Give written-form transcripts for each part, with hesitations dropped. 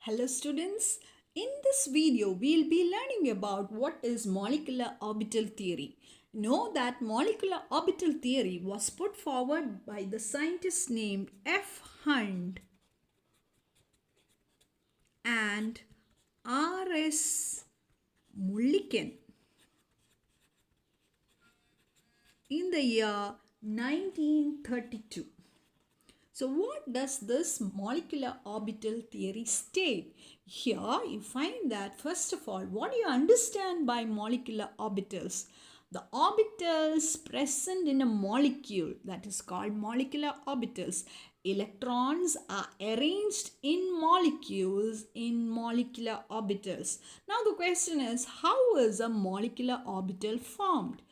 Hello students, in this video we'll be learning about what is molecular orbital theory. Know that molecular orbital theory was put forward by the scientist named F. Hunt and R. S. Mulliken in the year 1932. So what does this molecular orbital theory state? Here you find that first of all, what do you understand by molecular orbitals? The orbitals present in a molecule, that is called molecular orbitals. Electrons are arranged in molecules in molecular orbitals. Now the question is, how is a molecular orbital formed?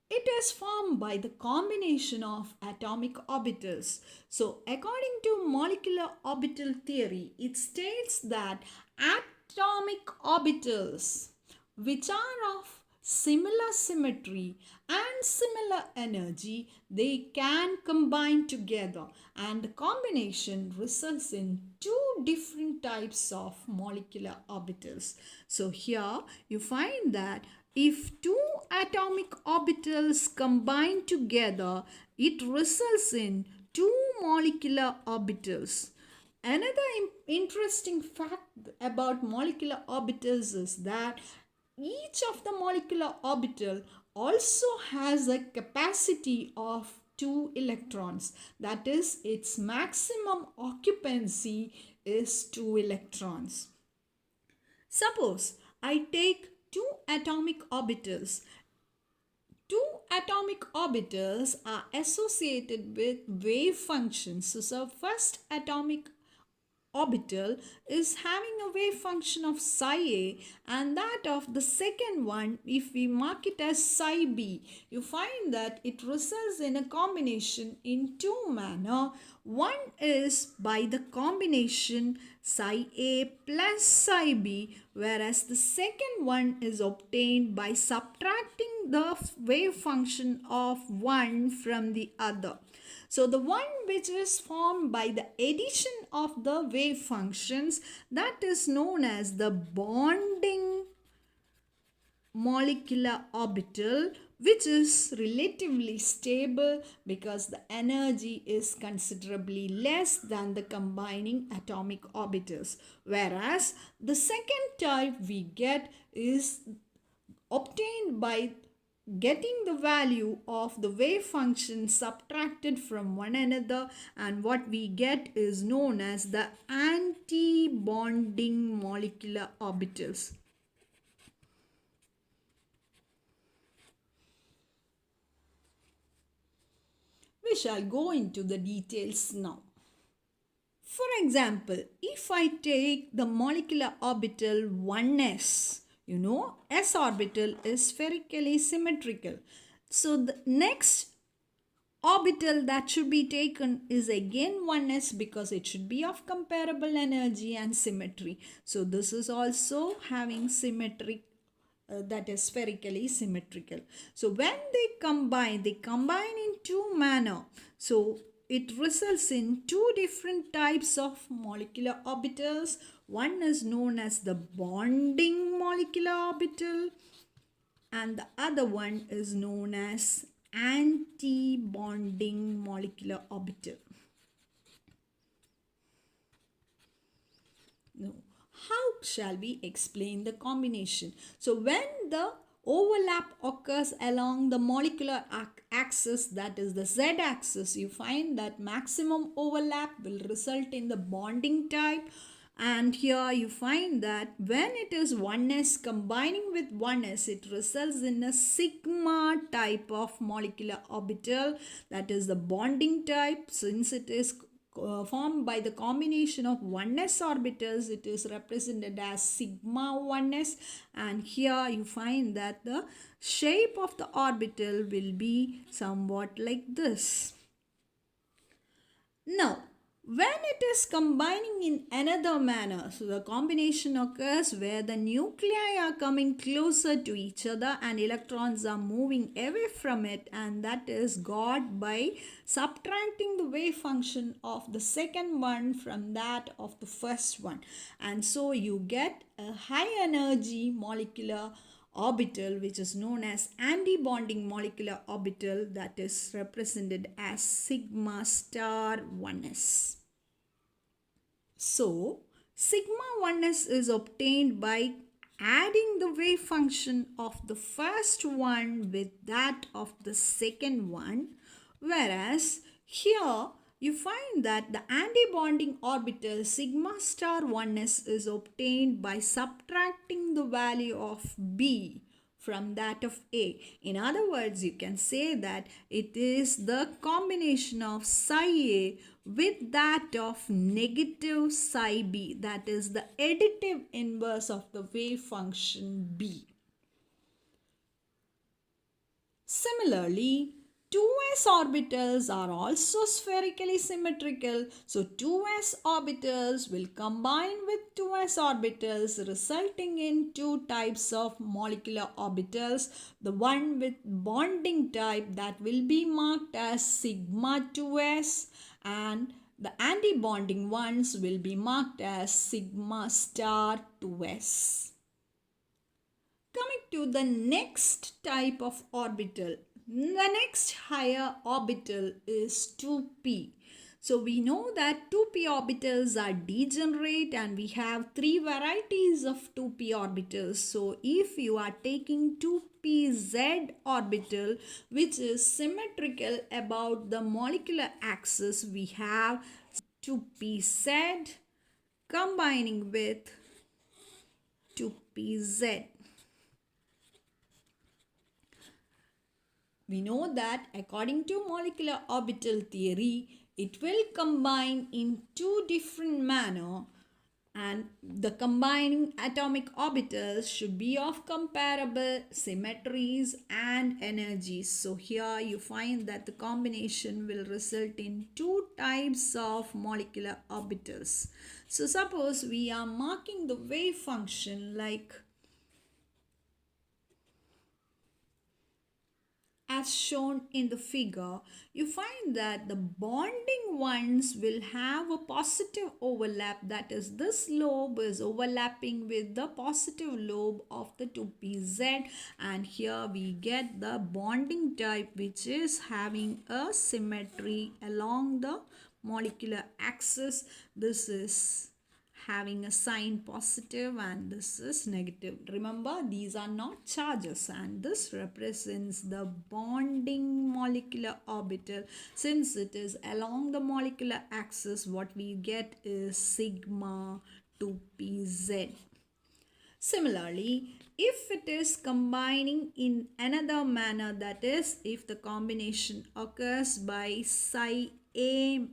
It is formed by the combination of atomic orbitals. So, according to molecular orbital theory, it states that atomic orbitals, which are of similar symmetry and similar energy, they can combine together, and the combination results in two different types of molecular orbitals. So, here you find that if two atomic orbitals combine together, it results in two molecular orbitals. Another interesting fact about molecular orbitals is that each of the molecular orbital also has a capacity of 2 electrons. That is, its maximum occupancy is 2 electrons. Suppose I take two atomic orbitals. Two atomic orbitals are associated with wave functions. So first atomic orbital is having a wave function of psi a, and that of the second one, if we mark it as psi b, you find that it results in a combination in two manner. One is by the combination psi a plus psi b, whereas the second one is obtained by subtracting the wave function of one from the other. So the one which is formed by the addition of the wave functions, that is known as the bonding molecular orbital, which is relatively stable because the energy is considerably less than the combining atomic orbitals. Whereas the second type we get is obtained by getting the value of the wave function subtracted from one another, and what we get is known as the anti-bonding molecular orbitals. We shall go into the details now. For example, if I take the molecular orbital 1s, s orbital is spherically symmetrical. So the next orbital that should be taken is again 1s because it should be of comparable energy and symmetry. So this is also having symmetric, that is spherically symmetrical. So when they combine in two manner. So it results in two different types of molecular orbitals. One is known as the bonding molecular orbital, and the other one is known as anti-bonding molecular orbital. Now, how shall we explain the combination? So when the overlap occurs along the molecular axis, that is the z-axis, you find that maximum overlap will result in the bonding type. And here you find that when it is 1s combining with 1s, it results in a sigma type of molecular orbital, that is the bonding type. Since it is formed by the combination of 1s orbitals, it is represented as sigma 1s, and here you find that the shape of the orbital will be somewhat like this. Now When it is combining in another manner, so the combination occurs where the nuclei are coming closer to each other and electrons are moving away from it, and that is got by subtracting the wave function of the second one from that of the first one. And so you get a high energy molecular orbital which is known as antibonding molecular orbital, that is represented as sigma star 1s. So, sigma 1s is obtained by adding the wave function of the first one with that of the second one, whereas here you find that the antibonding orbital sigma star 1s is obtained by subtracting the value of B from that of A. In other words, you can say that it is the combination of psi A with that of negative psi B, that is the additive inverse of the wave function B. Similarly, 2s orbitals are also spherically symmetrical. So 2s orbitals will combine with 2s orbitals, resulting in two types of molecular orbitals. The one with bonding type, that will be marked as sigma 2s, and the antibonding ones will be marked as sigma star 2s. Coming to the next type of orbital, the next higher orbital is 2p. So we know that 2p orbitals are degenerate, and we have three varieties of 2p orbitals. So if you are taking 2pz orbital, which is symmetrical about the molecular axis, we have 2pz combining with 2pz. We know that according to molecular orbital theory, it will combine in two different manner, and the combining atomic orbitals should be of comparable symmetries and energies. So here you find that the combination will result in two types of molecular orbitals. So suppose we are marking the wave function like as shown in the figure, you find that the bonding ones will have a positive overlap, that is this lobe is overlapping with the positive lobe of the 2pz, and here we get the bonding type which is having a symmetry along the molecular axis. This is having a sign positive and this is negative. Remember, these are not charges, and this represents the bonding molecular orbital. Since it is along the molecular axis, what we get is sigma 2pz. Similarly, if it is combining in another manner, that is, if the combination occurs by psi A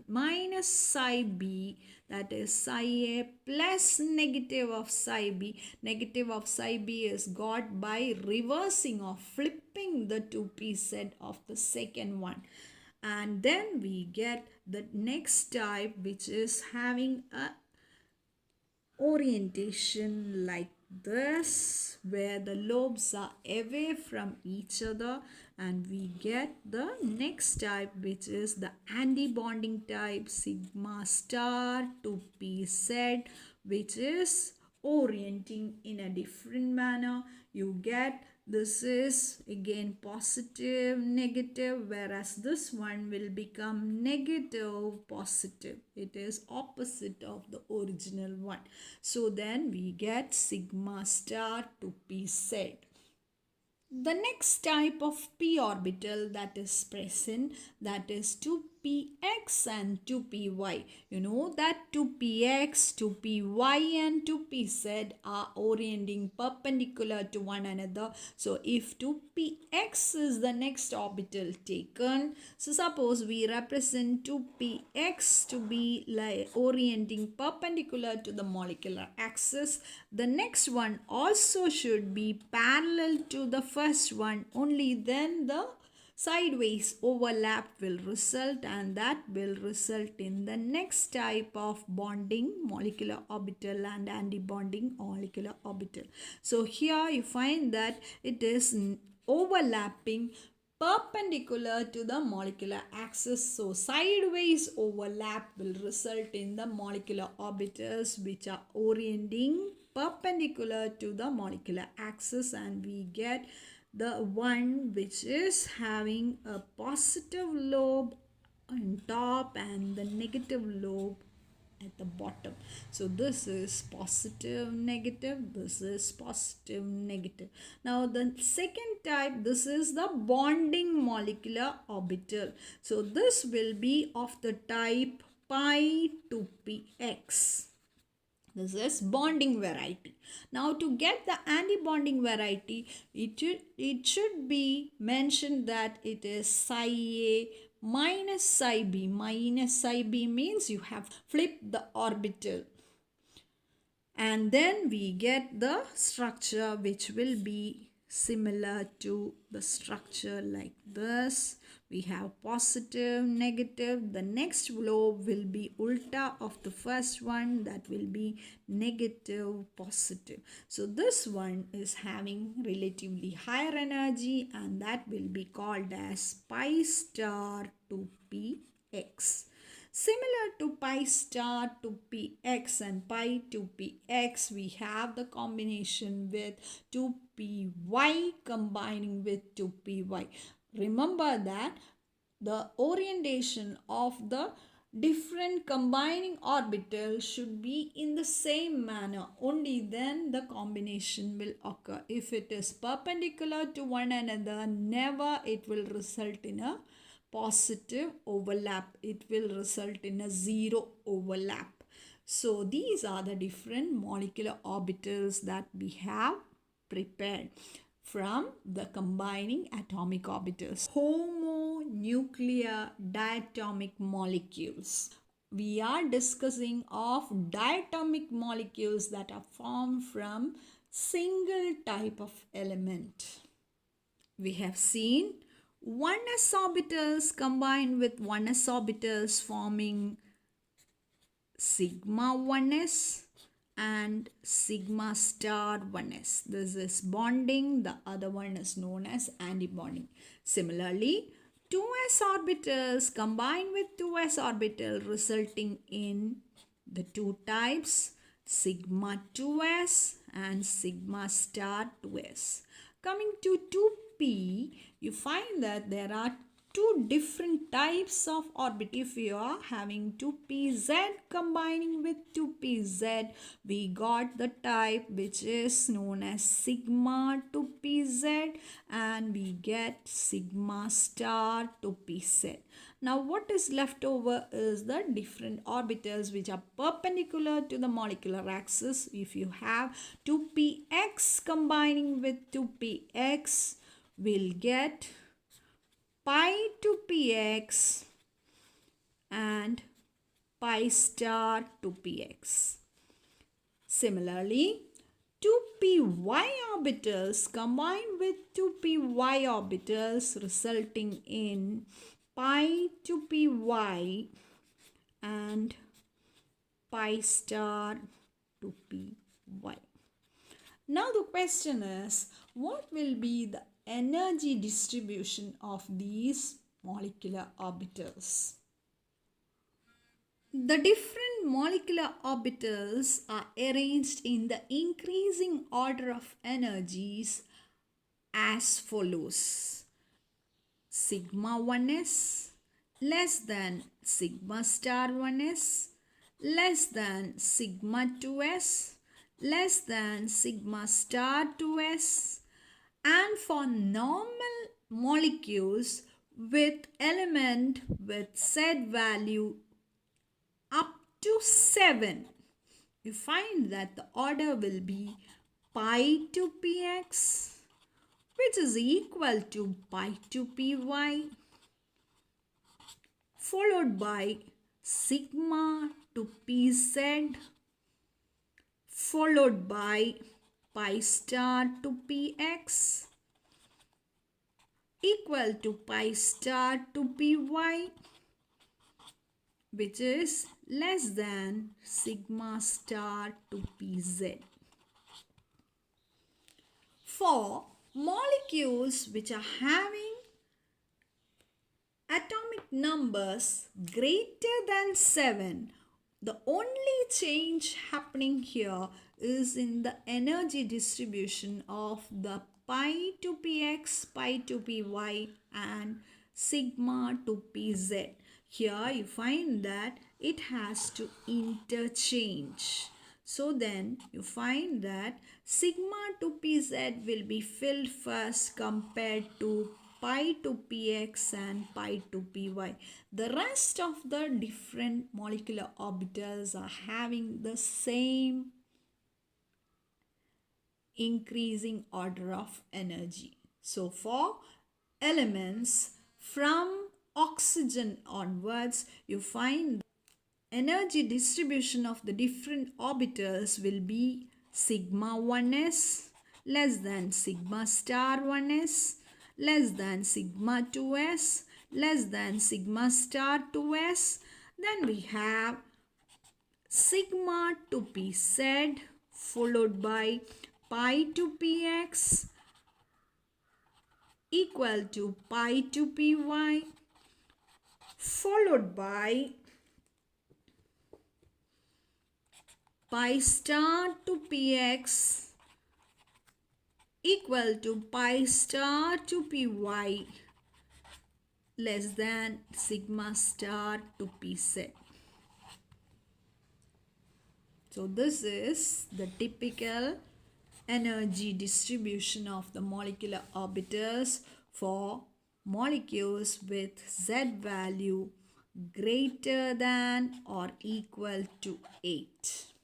minus psi B, that is psi A plus negative of psi B. Negative of psi B is got by reversing or flipping the 2pz of the second one. And then we get the next type, which is having a orientation like this, where the lobes are away from each other, and we get the next type, which is the antibonding type sigma star 2pz, which is orienting in a different manner. You get this is again positive negative, whereas this one will become negative positive. It is opposite of the original one. So then we get sigma star 2pz. The next type of p orbital that is present, that is 2px and 2py. You know that 2px, 2py and 2pz are orienting perpendicular to one another. So if 2px is the next orbital taken, so suppose we represent 2px to be like orienting perpendicular to the molecular axis, the next one also should be parallel to the first one, only then the sideways overlap will result, and that will result in the next type of bonding molecular orbital and antibonding molecular orbital. So here you find that it is overlapping perpendicular to the molecular axis. So sideways overlap will result in the molecular orbitals which are orienting perpendicular to the molecular axis, and we get the one which is having a positive lobe on top and the negative lobe at the bottom. So this is positive negative, this is positive negative. Now the second type, this is the bonding molecular orbital. So this will be of the type pi to px. This is bonding variety. Now to get the antibonding variety, it should be mentioned that it is psi A minus psi B. Minus psi B means you have flipped the orbital. And then we get the structure which will be similar to the structure like this. We have positive, negative. The next lobe will be ulta of the first one, that will be negative, positive. So this one is having relatively higher energy, and that will be called as pi star to px. Similar to pi star to px and pi to px, we have the combination with 2py combining with 2py. Remember that the orientation of the different combining orbitals should be in the same manner. Only then the combination will occur. If it is perpendicular to one another, never it will result in a positive overlap. It will result in a zero overlap. So these are the different molecular orbitals that we have prepared from the combining atomic orbitals. Homonuclear diatomic molecules. We are discussing of diatomic molecules that are formed from single type of element. We have seen 1s orbitals combined with 1s orbitals forming sigma 1s and sigma star 1s. This is bonding. The other one is known as antibonding. Similarly, 2s orbitals combined with 2s orbital resulting in the two types sigma 2s and sigma star 2s. Coming to 2p, you find that there are two different types of orbit. If you are having 2pz combining with 2pz, we got the type which is known as sigma 2pz, and we get sigma star 2pz. Now what is left over is the different orbitals which are perpendicular to the molecular axis. If you have 2px combining with 2px, we'll get pi to px and pi star to px. Similarly, 2py orbitals combined with 2py orbitals resulting in pi to py and pi star to py. Now the question is, what will be the energy distribution of these molecular orbitals? The different molecular orbitals are arranged in the increasing order of energies as follows. Sigma 1s less than sigma star 1s less than sigma 2s less than sigma star 2s, and for normal molecules with element with Z value up to 7, you find that the order will be pi to px, which is equal to pi to py, followed by sigma to pz, followed by pi star to px, equal to pi star to py, which is less than sigma star to pz. For molecules which are having atomic numbers greater than 7, the only change happening here is in the energy distribution of the pi to px, pi to py and sigma to pz. Here you find that it has to interchange. So then you find that sigma to pz will be filled first compared to pi to px and pi to py. The rest of the different molecular orbitals are having the same increasing order of energy. So for elements from oxygen onwards, you find energy distribution of the different orbitals will be sigma 1s less than sigma star 1s less than sigma 2s less than sigma star 2s. Then we have sigma to pz followed by pi to px equal to pi to py followed by pi star to px equal to pi star to py less than sigma star to pz. So this is the typical energy distribution of the molecular orbitals for molecules with Z value greater than or equal to 8.